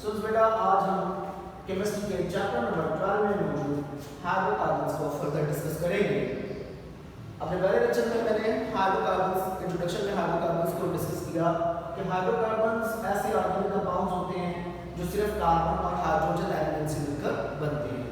सो बेटा आज हम केमिस्ट्री के चैप्टर नंबर 12 में मौजूद हाइड्रोकार्बन्स को फर्दर डिस्कस करेंगे। अपने पहले लेक्चर में मैंने हाइड्रोकार्बन्स इंट्रोडक्शन में हाइड्रोकार्बन्स को डिस्कस किया कि हाइड्रोकार्बन्स ऐसे ऑर्गेनिक कंपाउंड्स होते हैं जो सिर्फ कार्बन और हाइड्रोजन एलिमेंट से मिलकर बनते हैं।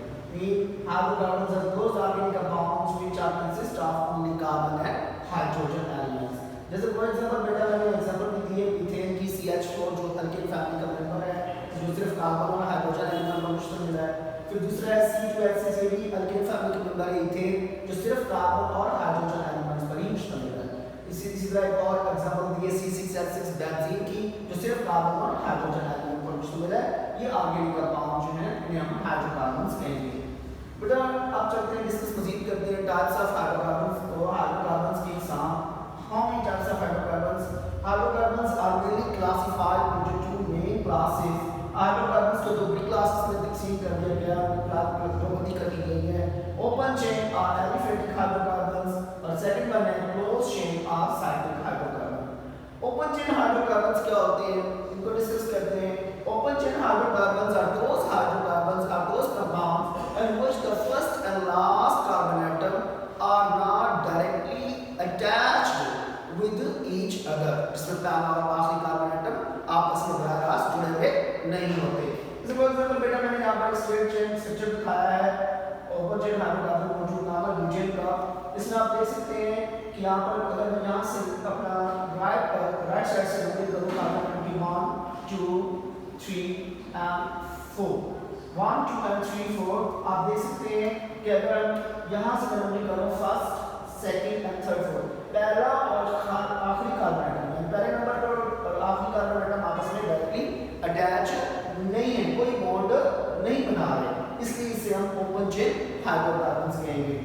Hydrocarbons are those organic compounds which are consist of only carbon and hydrogen elements. जैसे फॉर एग्जांपल बेटा मैंने एग्जांपल भी दिए मीथेन की CH4 जो अल्किल फैमिली का मेंबर है जो सिर्फ कार्बन और हाइड्रोजन एलिमेंट पर मुश्तमिल है। फिर दूसरा है C2H6 ये भी अल्किल फैमिली का मेंबर है इथेन जो सिर्फ कार्बन और हाइड्रोजन एलिमेंट्स पर ही मुश्तमिल है। इसी तरह एक और एग्जांपल दिए C6H6 बेंजीन की जो सिर्फ कार्बन और हाइड्रोजन एलिमेंट पर मुश्तमिल है। ये ऑर्गेनिक कंपाउंड जो है इन्हें हम हाइड्रोकार्बन्स कहेंगे। बेटा अब चलते हैं डिस्कस मजीद करते हैं टाइप्स ऑफ हाइड्रोकार्बन्स को हाइड्रोकार्बन्स की इकसाम। How many types of hydrocarbons? Hydrocarbons are mainly classified into two main classes. Hydrocarbons को दो बड़ी क्लासेस में तकसीम कर दिया गया है, दो कर दी गई है। Open chain or aliphatic hydrocarbons और second one है closed chain or cyclic hydrocarbons. Open chain hydrocarbons क्या होते हैं? इनको डिस्कस करते हैं। Open chain hydrocarbons are those compounds in which the first and last carbon atom are not directly attached with each other। इसमें पहला और आखिरी कार्बन एटम आपस में बराह रास्त जुड़े हुए नहीं होते। जैसे फॉर एग्जांपल बेटा मैंने यहाँ पर स्ट्रेट चेन स्ट्रक्चर दिखाया है ओपन चेन हाइड्रोकार्बन मौजूद नाम है ब्यूटेन का। इसमें आप देख सकते हैं कि यहाँ पर अगर मैं यहाँ से अपना राइट साइड से नंबर करूँ कार्बन 1 2 3 एंड 4 1 2 एंड 3 4 आप देख सकते हैं कि अगर यहाँ से नंबर करूँ first second and third fourth पहला और आखिरी कार्बन एटम पहले नंबर पर और आखिरी कार्बन एटम आपस में डायरेक्टली अटैच नहीं है, कोई बॉन्ड नहीं बना रहे, इसलिए इसे हम ओपन चेन हाइड्रोकार्बन्स कहेंगे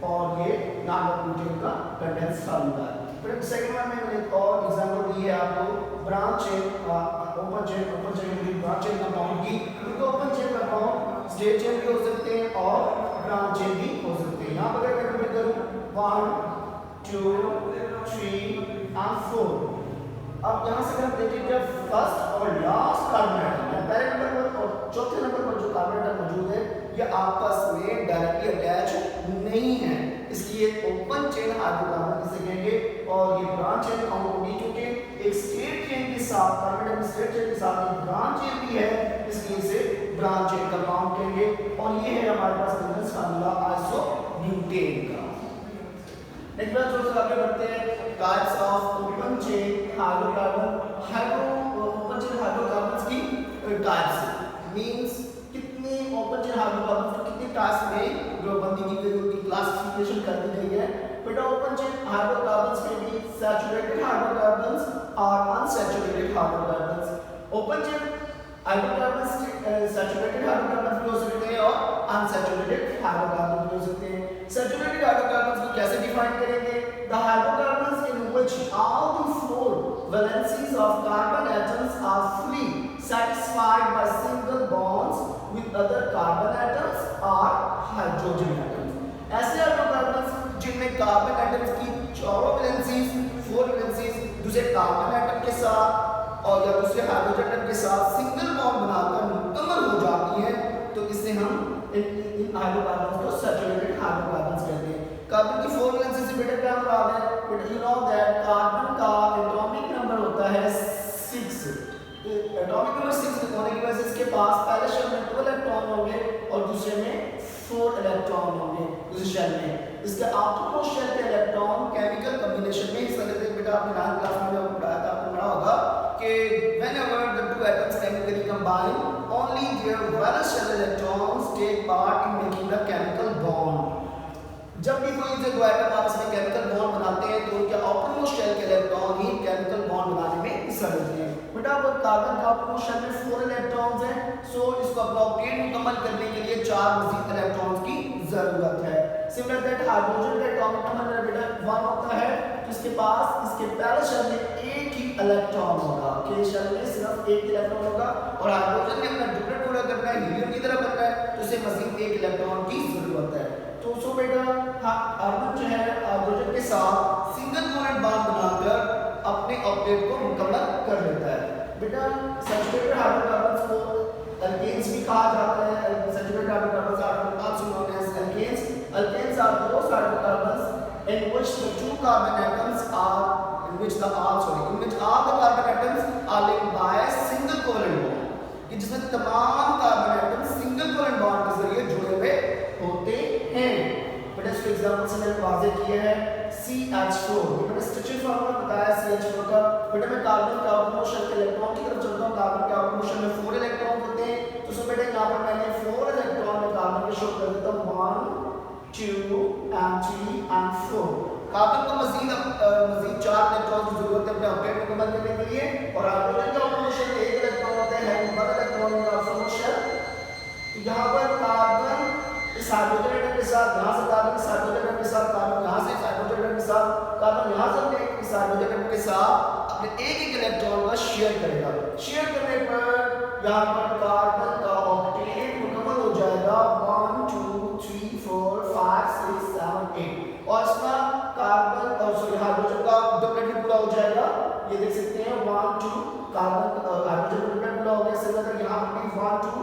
और ये नाइट्रोजन का कंडेंस फार्मूला है। फिर सेकंड वन में मैंने एक और एग्जांपल दी है आपको branch chain open chain branch chain compound की। तो open chain compound straight chain भी हो सकते हैं और ब्रांच चेन भी हो सकते हैं। यहां पर अगर मैं करूं 1 2 3 and 4 अब यहाँ से हम देखें जब फर्स्ट और लास्ट कार्बन एटम है पहले नंबर पर और चौथे नंबर पर जो कार्बन एटम मौजूद है ये आपस में डायरेक्टली अटैच नहीं है, इसलिए ओपन चेन हाइड्रोकार्बन इसे कहेंगे। और ये ब्रांच चेन कंपाउंड भी क्योंकि एक स्ट्रेट चेन के साथ कार्बन एटम स्ट्रेट चेन के साथ एक ब्रांच चेन भी है, इसलिए इसे ब्रांच चेन कंपाउंड कहेंगे। और ये है हमारे पास कंडेंस फार्मूला आइसोब्यूटेन का। नेक्स्ट बात जो आगे बढ़ते हैं types of open chain hydrocarbon open chain hydrocarbons की टाइप्स मींस कितने ओपन चेन हाइड्रोकार्बन्स को कितने टाइप्स में ग्रुपबंदी की गई उनकी क्लासिफिकेशन कर दी गई है। बेटा ओपन चेन हाइड्रोकार्बन्स में भी सैचुरेटेड हाइड्रोकार्बन्स और unsaturated hydrocarbons. Open chain hydrocarbons saturated hydrocarbons भी हो सकते हैं और अनसैचुरेटेड हाइड्रोकार्बन्स भी हो सकते हैं। सैचुरेटेड हाइड्रोकार्बन्स को कैसे डिफाइन करेंगे? The hydrocarbons in which all the four valencies of carbon atoms are fully satisfied by single bonds with other carbon atoms or hydrogen atoms। ऐसे हाइड्रोकार्बन्स जिनमें कार्बन एटम्स की चारों वैलेंसीज फोर वैलेंसीज दूसरे carbon atom के साथ और या दूसरे हाइड्रोजन एटम के साथ सिंगल बॉन्ड बनाकर मुकम्मल हो जाती है, तो इससे हम इन हाइड्रोकार्बन्स को सैचुरेटेड हाइड्रोकार्बन्स कहते हैं। कार्बन की फोर वैलेंसी से बेटा क्या मुराद है? But you know that carbon का एटॉमिक नंबर होता है 6। एटॉमिक नंबर 6 होने की वजह से इसके पास पहले शेल में 2 इलेक्ट्रॉन होंगे और दूसरे में 4 इलेक्ट्रॉन होंगे दूसरे शेल में। इसके आउटरमोस्ट शेल के इलेक्ट्रॉन केमिकल कॉम्बिनेशन में हिस्सा लेते हैं। बेटा आपने 9th क्लास में आपको पढ़ाया था, आपने पढ़ा होगा कि whenever the two atoms chemically combine only their valence shell electrons take part in making the chemical bond। जब भी कोई दो एटम आपस में केमिकल बॉन्ड बनाते हैं तो उनके आउटरमोस्ट शेल के इलेक्ट्रॉन ही केमिकल बॉन्ड बनाने में हिस्सा लेते हैं। बेटा अब कार्बन का आउटरमोस्ट शेल में 4 इलेक्ट्रॉन्स हैं, सो इसको अप्रोप्रिएट मुकम्मल करने के लिए 4 मजीद इलेक्ट्रॉन्स की जरूरत है। सिमिलर दैट हाइड्रोजन का एटॉमिक नंबर बेटा 1 होता है, तो इसके पास इसके पहले शेल में एक ही इलेक्ट्रॉन होगा, के शेल में सिर्फ एक इलेक्ट्रॉन होगा और हाइड्रोजन ने अपना डुप्लीकेट पूरा करना है, हीलियम की तरह बनना है, तो इसे मजीद एक इलेक्ट्रॉन की जरूरत है। तो सो बेटा कार्बन जो है हाइड्रोजन के साथ सिंगल कोवेलेंट बॉन्ड बनाकर अपने ऑब्जेक्ट को मुकम्मल कर लेता है। बेटा सैचुरेटेड हाइड्रोकार्बन्स को अल्केन्स भी कहा जाता है, saturated hydrocarbons are also known as alkanes. Alkanes are those hydrocarbons in which the two carbon atoms are in which all the carbon atoms are linked by a single covalent bond. कि जिसमें तमाम carbon atom single covalent bond के जरिए जुड़े हुए होते हैं. But इसके एग्जांपल से मैंने वाज़ेह किया है CH4. मैंने स्ट्रक्चर फॉर्मूला बताया CH4 का. बेटा मैं कार्बन के आउटर मोशन के इलेक्ट्रॉन की तरफ चलता हूं. कार्बन के आउटर मोशन में 4 इलेक्ट्रॉन होते हैं. तो सो बेटा यहां पर मैंने 4 इलेक्ट्रॉन में कार्बन के शो कर देता हूं 1 2 and 3 and 4. कार्बन को मजीद 4 इलेक्ट्रॉन की जरूरत है अपने ऑक्टेट मुकम्मल करने के लिए. और हाइड्रोजन का आउटर मोशन में 1 इलेक्ट्रॉन होता है, 1 इलेक्ट्रॉन का आउटर मोशन. तो यहां पर कार्बन इस हाइड्रोजन एटम के साथ, यहां से कार्बन इस हाइड्रोजन एटम के साथ, कार्बन यहां से इस हाइड्रोजन एटम के साथ, कार्बन यहां से इस हाइड्रोजन एटम के साथ अपने एक इलेक्ट्रॉन का शेयर करेगा. शेयर करने पर यहां पर कार्बन का ऑक्टेट मुकम्मल हो जाएगा 1 2 3 4 5 6 7 8. और इसमें कार्बन और सॉरी हाइड्रोजन का डबलेट भी पूरा हो जाएगा. ये देख सकते हैं 1 2 कार्बन हाइड्रोजन का डबलेट पूरा हो गया. इसी तरह यहां पर भी 1 2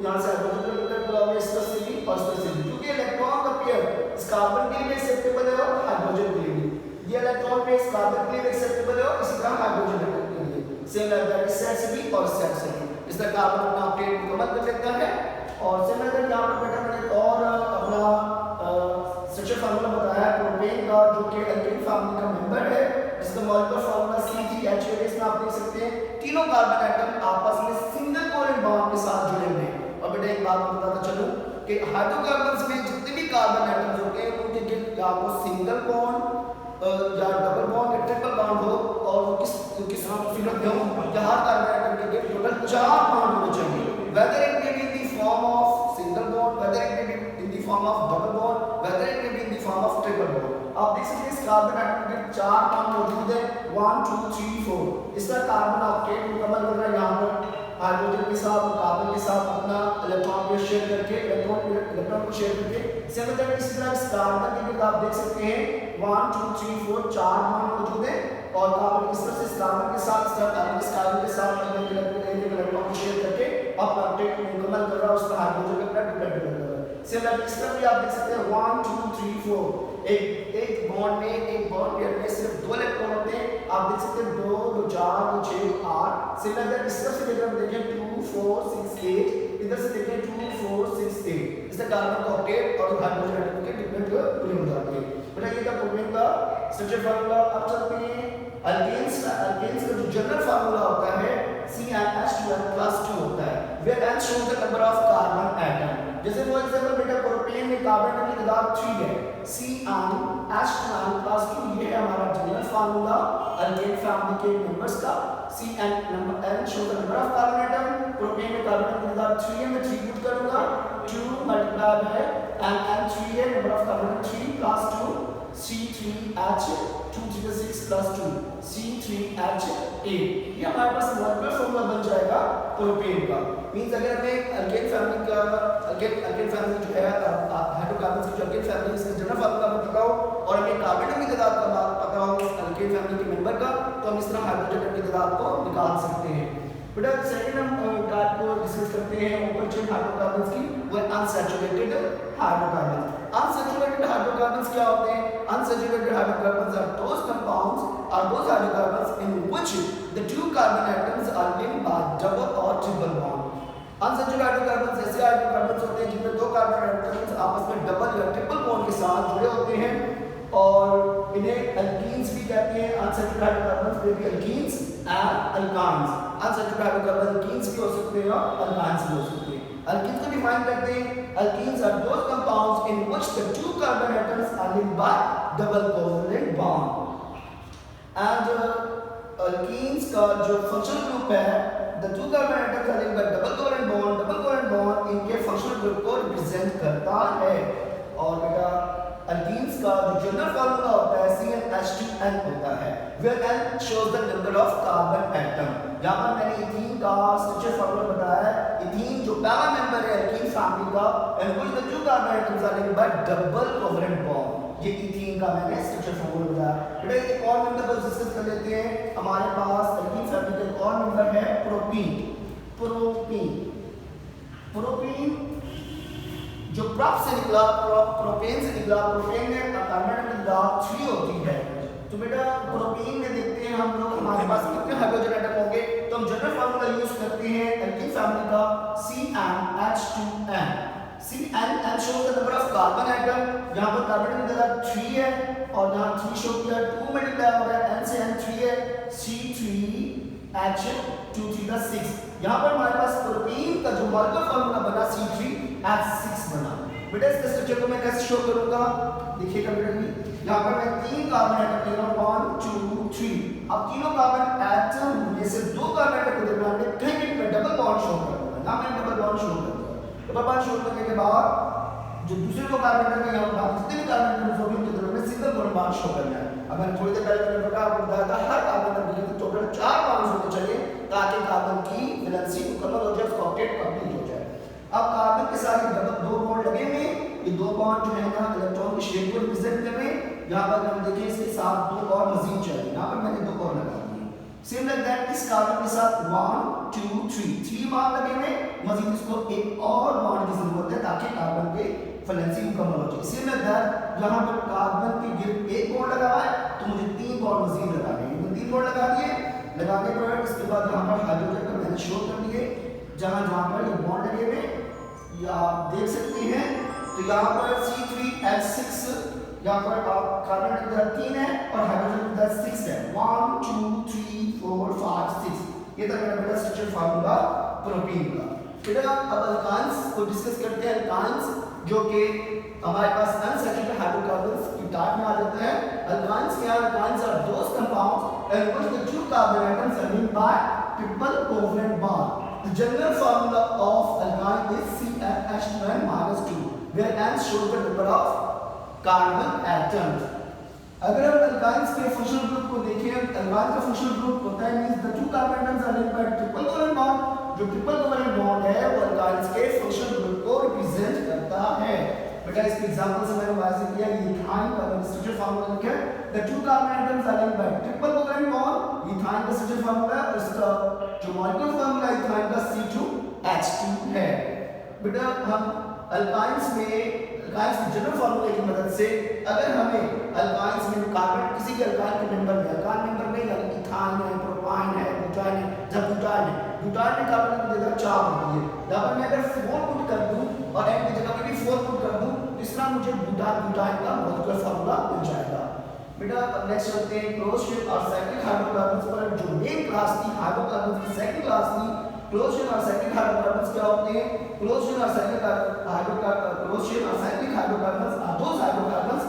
यहां से हाइड्रोजन का डबलेट पूरा हो गया. इस तरह से भी और इस तरह से भी, क्योंकि इलेक्ट्रॉन का पेयर इस कार्बन के लिए एक्सेप्टेबल है और हाइड्रोजन के लिए भी. ये इलेक्ट्रॉन पेयर इस कार्बन के लिए एक्सेप्टेबल है और इसी तरह हाइड्रोजन के लिए सेम लाइक दैट इस साइड से भी और इस साइड से भी. इस तरह कार्बन अपना ऑक्टेट मुकम्मल कर लेता है. और सेम लाइक यहां पर बेटा मैंने और अपना स्ट्रक्चर फार्मूला बताया प्रोपेन का, जो कि एल्केन फैमिली का मेंबर है, जिसका मॉलिक्यूलर फार्मूला C3H8. इसमें आप देख सकते हैं तीनों कार्बन एटम आपस में सिंगल कोवेलेंट बॉन्ड के साथ जुड़े हुए हैं. और बेटा एक बात मैं बताता चलूं कि हाइड्रोकार्बन्स में जितने भी कार्बन एटम्स होते हैं उनके गिर्द या तो सिंगल बॉन्ड या डबल बॉन्ड या ट्रिपल बॉन्ड हो, और वो किस सूरत में हो कि हर कार्बन एटम के गिर्द टोटल 4 बॉन्ड होने चाहिए. whether it may be in the form of single bond, whether it may be in the form of double bond, whether it may be in the form of triple bond. आप देख सकते हैं इस carbon atom के 4 bond मौजूद है 1 2 3 4. इसका carbon octet मुकम्मल कर रहा है. यहाँ पर हाइड्रोजन के साथ और कार्बन के साथ अपना इलेक्ट्रॉन को शेयर करके इलेक्ट्रॉन को शेयर करके सिमिलरली इसी तरह इस कार्बन के लिए आप देख सकते हैं 1 2 3 4 4 बॉन्ड मौजूद है. और कार्बन इस तरह से इस कार्बन के साथ इस कार्बन के साथ इलेक्ट्रॉन को शेयर करके अपना ऑक्टेट मुकम्मल कर रहा है. उसका हाइड्रोजन का डबलेट कर रहा है. सिमिलरली इस तरह भी आप देख सकते हैं 1 2 3 4 एक बॉन्ड में एक बॉन्ड पेयर में सिर्फ 2 इलेक्ट्रॉन होते हैं. आप देख सकते हैं 2 2 4 2 6 8. सिमिलरली इस तरह से अगर देखें 2 4 6 8, इधर से देखें 2 4 6 8. इससे कार्बन का ऑक्टेट और हाइड्रोजन एटम के डबलेट पूरे हो जाते हैं. बेटा ये था प्रोपेन का स्ट्रक्चर फार्मूला. अब चलते हैं अल्केन्स का जो जनरल फार्मूला होता है CnH2n+2 होता है, where n shows the number of carbon atom. जैसे फॉर एग्जांपल बेटा प्रोपेन में कार्बन एटम की तादाद 3 है. CnH2n+2 ये है हमारा जनरल फार्मूला अल्केन फैमिली के मेंबर्स का. Cn shows the number of carbon atom. Propane में कार्बन एटम की तादाद 3 है. मैं 3 पुट करूंगा 2 मल्टीप्लाई है and 3 है number of carbon atom 3 plus 2 C3H 2 3 6 plus 2 C3H8. ये हमारे पास मॉलिक्यूलर फार्मूला बन जाएगा प्रोपेन का. मींस अगर हमें अल्केन फैमिली का अल्केन फैमिली जो है हाइड्रोकार्बन्स की जो अल्केन फैमिली इसका जनरल फार्मूला पता हो और हमें कार्बन एटम की तादाद का पता हो अल्केन फैमिली के मेंबर का, तो हम इस तरह हाइड्रोजन एटम की तादाद को निकाल सकते हैं. बेटा सेकंड हम टाइप को डिस्कस करते हैं ओपन चेन हाइड्रोकार्बन्स की, वो अनसैचुरेटेड हाइड्रोकार्बन्स. अनसैचुरेटेड हाइड्रोकार्बन्स क्या होते हैं? Unsaturated hydrocarbons are those hydrocarbons in which the two carbon atoms are linked by double or triple bond. Unsaturated hydrocarbons ऐसे हाइड्रोकार्बन्स होते हैं जिनमें 2 कार्बन एटम्स आपस में डबल या ट्रिपल बॉन्ड के साथ जुड़े होते हैं और इन्हें अल्कीन्स भी कहते हैं. अनसैचुरेटेड हाइड्रोकार्बन्स में भी alkenes and alkynes. Unsaturated hydrocarbon alkenes भी हो सकते हैं और अल्काइंस भी हो सकते हैं. Alkenes को डिफाइन करते हैं. Alkenes are those compounds in which the 2 carbon atoms are linked by double covalent bond. And alkenes का जो फंक्शनल ग्रुप है, the 2 carbon atoms are linked by double covalent bond. Double covalent bond इनके functional group को represent करता है. और बेटा alkenes का जो जनरल फार्मूला होता है CnH2n होता है, where n shows the number of carbon atom. यहाँ पर मैंने इथीन का स्ट्रक्चर फार्मूला बताया है. इथीन जो पहला मेंबर है अल्कीन फैमिली का, and which the 2 carbon atoms are linked by double covalent bond. ये इथीन का मैंने स्ट्रक्चर फार्मूला बताया. बेटा एक और मेंबर को डिस्कस कर लेते हैं. हमारे पास अल्कीन फैमिली का एक और मेंबर है प्रोपीन. प्रोप से निकला, प्रोपेन से निकला, प्रोपेन में कार्बन नंबर 3 होती है। तो बेटा प्रोपेन में देखते हैं हम लोग हमारे पास कितने हाइड्रोजन एटम होंगे, तो हम जनरल फार्मूला यूज करते हैं एल्कीन फैमिली का CnH2n। CnH shows the number of carbon atom, यहाँ पर कार्बन नंबर 3 है और यहाँ 3 शो किया, 2 मल्टीप्लाई हो रहा है, n से n 3 है, C3H23 का 6। यहाँ पर हमारे पास प्रोटीन का जो मॉलिक्यूलर फार्मूला बना C3H6 बना। बेटा इस स्ट्रक्चर को मैं कैसे शो करूंगा, देखिएगा बेटा यहाँ पर मैं 3 कार्बन एटम ले रहा हूँ 1 2 3। अब तीनों कार्बन एटम में से 2 कार्बन एटम को दरमियान में कहीं पे डबल बॉन्ड शो करूंगा। यहाँ मैं डबल बॉन्ड शो करूंगा। डबल बॉन्ड शो करने के बाद जो दूसरे को कार्बन एटम में यहाँ पर जितने भी कार्बन एटम होंगे उनके दरमियान में सिंगल बॉन्ड शो करना है। अब मैंने थोड़ी देर पहले मैंने आपको बताया था हर कार्बन एटम के टोटल 4 बॉन्ड्स होने चाहिए ताकि कार्बन की वैलेंसी मुकम्मल हो जाए, उसका ऑक्टेट कंप्लीट हो जाए। अब कार्बन के साथ डबल 2 बॉन्ड लगे हुए, ये 2 बॉन्ड जो है ना इलेक्ट्रॉन की शेप को रिप्रेजेंट कर रहे हैं। यहाँ पर हम देखें इसके साथ 2 और मजीद चाहिए, यहाँ पर मैंने 2 और लगा दिए। सेम लाइक दैट इस कार्बन के साथ 1 2 3 बॉन्ड लगे हुए, मजीद इसको एक और बॉन्ड की जरूरत है ताकि कार्बन के वैलेंसी मुकम्मल हो जाए। सेम लाइक दैट यहाँ पर कार्बन के गिर्द 1 बॉन्ड लगा हुआ है तो मुझे 3 बॉन्ड मजीद लगाने हैं। 3 बॉन्ड लगा दिए, लगाने पर इसके बाद यहाँ पर हाइड्रोजन का मैंने शो कर दिए जहाँ जहाँ पर ये बॉन्ड लगे हुए या आप देख सकते हैं। तो यहाँ पर C3H6 यहाँ पर आप कार्बन नंबर 3 है और हाइड्रोजन नंबर 6 है। 1 2 3 4 5 6 ये था मेरा बेटा स्ट्रक्चर फार्मूला प्रोपीन का। बेटा अब अल्कान्स को डिस्कस करते हैं। अल्कान्स जो कि हमारे पास अनसैचुरेटेड हाइड्रोकार्बन्स की टाइप में आ जाते हैं। अल्कान्स क्या, alkanes are those compounds in which the 2 carbon atoms are linked by triple covalent bond. The general formula of alkyne is CnH2n-2 where n shows the number of carbon atoms. अगर हम alkynes के functional group को देखें, alkyne का functional group होता है means the 2 carbon atoms are linked by triple covalent bond. जो triple covalent bond है वो अल्काइन्स के फंक्शनल ग्रुप को रिप्रेजेंट करता है। बेटा इसके एग्जांपल से मैंने वाज़ेह किया, इथाइन का स्ट्रक्चर फार्मूला लिखा है the 2 carbon atoms are linked by triple covalent bond. Ethyne का स्ट्रक्चर फार्मूला और इसका जो मॉलिक्यूलर फार्मूला इथाइन का C2H2 है। बेटा हम अल्काइन्स में अल्काइन्स के जनरल फार्मूले की मदद से अगर हमें अल्काइन्स में कार्बन किसी के अल्काइन के मेंबर में अल्काइन मेंबर में यानी इथाइन है, प्रोपाइन है, ब्यूटाइन है, जब ब्यूटाइन में कार्बन की जगह 4 होती है, यहाँ पर मैं अगर 4 पुट कर दूं और n की जगह पे भी 4 पुट कर दूं तो इस तरह मुझे ब्यूटाइन का मॉलिक्यूलर फार्मूला मिल जाएगा। बेटा अब नेक्स्ट चलते हैं क्लोज शेप और साइक्लिक हाइड्रोकार्बन्स पर। जो मेन क्लास थी हाइड्रोकार्बन्स की सेकंड क्लास थी क्लोज शेप और साइक्लिक हाइड्रोकार्बन्स क्या होते हैं। क्लोज शेप और cyclic hydrocarbons are those hydrocarbons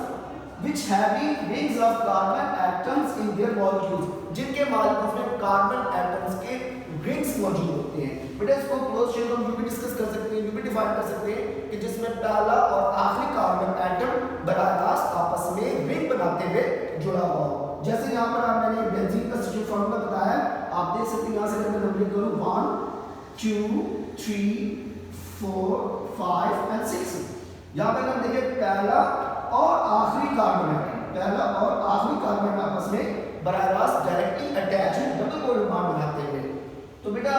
which having rings of carbon atoms in their molecules, जिनके मॉलिक्यूल्स में कार्बन एटम्स के रिंग्स मौजूद होते हैं। बेटा इसको क्लोज शेप हम यूं भी डिस्कस कर सकते हैं, यूं भी डिफाइन कर सकते हैं कि जिसमें पहला और आखिरी कार्बन एटम बराह रास्त आपस में रिंग बनाते हुए जुड़ा हुआ हो। जैसे यहाँ पर मैंने बेंजीन का स्ट्रक्चर फार्मूला बताया, आप देख सकते हैं यहाँ से अगर मैं नंबरिंग करूँ 1 2 3 4 5 and 6। यहाँ पर हम देखें पहला और आखिरी कार्बन आपस में बराह रास्त डायरेक्टली अटैच है, डबल कोवलेंट बॉन्ड बनाते हुए। तो बेटा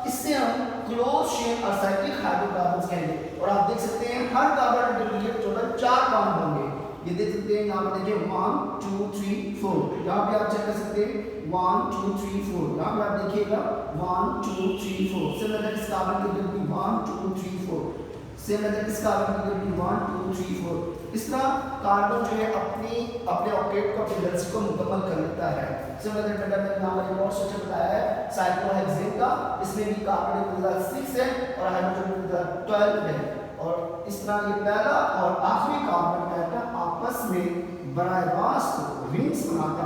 इससे हम क्लोज शेप और साइक्लिक हाइड्रोकार्बन्स कहेंगे। और आप देख सकते हैं हर कार्बन एटम के टोटल 4 बॉन्ड होंगे। ये देख सकते हैं यहाँ पर देखिए 1 2 3 4, यहाँ पे आप चेक कर सकते हैं 1 2 3 4, यहाँ पे आप देखिएगा 1 2 3 4। सिमिलर इस कार्बन की गिनती 1 2 3 4, सिमिलर इस कार्बन की गिनती 1 2 3 4। इस तरह कार्बन जो है अपने ऑक्टेट को अपनी वैलेंसी को मुकम्मल कर लेता है। सिमिलर बेटा मैंने यहाँ पर एक और स्ट्रक्चर बताया है साइक्लोहेक्सेन का, इसमें भी कार्बन नंबर 6 है और हाइड्रोजन नंबर 12 है। और इस तरह ये पहला और आखिरी कार्बन एटम आपस में बराह रास्त रिंग्स बनाते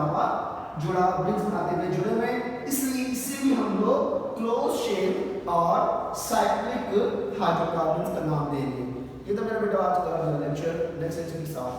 हुए जुड़े हुए, इसलिए इसे भी हम लोग क्लोज शेप और साइक्लिक हाइड्रोकार्बन्स का नाम देंगे। ये तो मेरा बेटा आज का लेक्चर के साथ